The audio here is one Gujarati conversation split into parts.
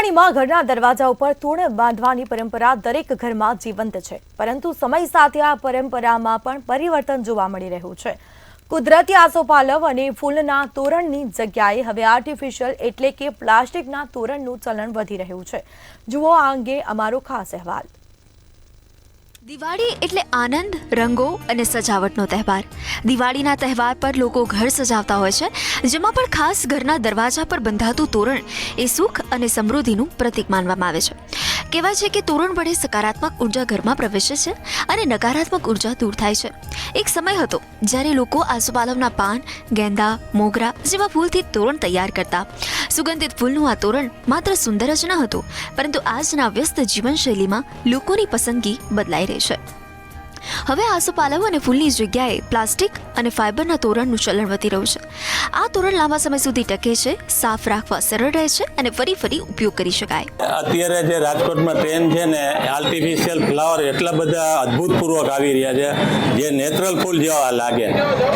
દિવાળીમાં ઘરના દરવાજા ઉપર તોરણ બાંધવાની પરંપરા દરેક ઘરમાં જીવંત છે, પરંતુ સમય સાથે આ પરંપરામાં પણ પરિવર્તન જોવા મળી રહ્યું છે। કુદરતી આસોપાલવ અને ફૂલના તોરણની જગ્યાએ હવે આર્ટિફિશિયલ એટલે કે પ્લાસ્ટિકના તોરણનું ચલણ વધી રહ્યું છે। જુઓ આ અંગે અમારો ખાસ અહેવાલ। દિવાળી એટલે આનંદ, રંગો અને સજાવટનો તહેવાર। દિવાળીના તહેવાર પર લોકો ઘર સજાવતા હોય છે, જેમાં પણ ખાસ ઘરના દરવાજા પર બંધાતું તોરણ એ સુખ અને સમૃદ્ધિનું પ્રતીક માનવામાં આવે છે। કહેવાય છે કે તોરણ વડે સકારાત્મક ઉર્જા ઘરમાં પ્રવેશે છે અને નકારાત્મક ઉર્જા દૂર થાય છે। એક સમય હતો જ્યારે લોકો આસોપાલવના પાન, ગેંદા, મોગરા જેવા ફૂલથી તોરણ તૈયાર કરતા। સુગંધિત ફૂલનું આ તોરણ માત્ર સુંદર જ ન હતું, પરંતુ આજના વ્યસ્ત જીવનશૈલીમાં લોકોની પસંદગી બદલાઈ રહી છે। હવે આસોપાલવ અને ફૂલની જગ્યાએ પ્લાસ્ટિક અને ફાઇબરના તોરણનું ચલણ વધી રહ્યું છે। આ તોરણ લાંબા સમય સુધી ટકે છે, સાફ રાખવા સરળ રહે છે અને ફરી ઉપયોગ કરી શકાય। અત્યારે જે રાજકોટમાં ટ્રેન્ડ છે ને, આર્ટિફિશિયલ ફ્લાવર એટલા બધા અદ્ભુતપૂર્વક આવી રહ્યા છે, જે નેચરલ ફૂલ જેવા લાગે,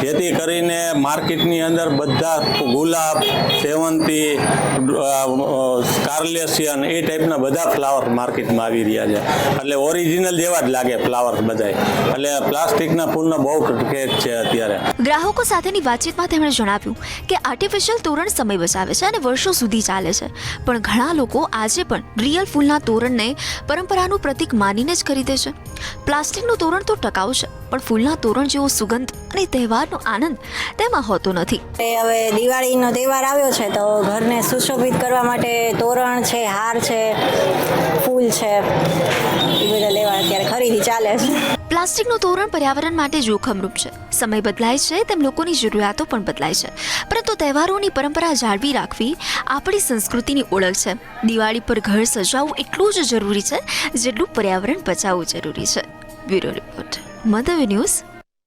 જેથી કરીને માર્કેટની અંદર બધા ગુલાબ, સેવંતી, સ્કાર્લેશિયન એ ટાઈપના બધા ફ્લાવર માર્કેટમાં આવી રહ્યા છે, એટલે ઓરિજિનલ જેવા જ લાગે ફ્લાવર બધાય। એટલે પ્લાસ્ટિકના ફૂલનો બહુ ક્રેઝ છે અત્યારે। ગ્રાહકો સાથેની વાતચીતમાં તેમણે જણાવ્યું કે આર્ટિફિશિયલ તોરણ સમય બચાવે છે અને વર્ષો સુધી ચાલે છે, પણ ઘણા લોકો આજે પણ રિયલ ફૂલના તોરણને પરંપરાનું પ્રતીક માનીને જ ખરીદે છે। પ્લાસ્ટિકનું તોરણ તો ટકાઉ છે, પણ ફૂલના તોરણ જેવો સુગંધ અને તહેવારનો આનંદ તેમાં હોતો નથી। હવે દિવાળીનો તહેવાર આવ્યો છે, તો ઘરને સુશોભિત કરવા માટે તોરણ છે, હાર છે, ફૂલ છે, એ બધા લેવા અત્યારે ખરીદી ચાલે છે। પ્લાસ્ટિકનું તોરણ પર્યાવરણ માટે જોખમરૂપ છે। સમય બદલાય છે તેમ લોકોની જરૂરિયાતો પણ બદલાય છે, પરંતુ તહેવારોની પરંપરા જાળવી રાખવી આપણી સંસ્કૃતિની ઓળખ છે। દિવાળી પર ઘર સજાવવું એટલું જ જરૂરી છે જેટલું પર્યાવરણ બચાવવું જરૂરી છે। Bureau report, mother news.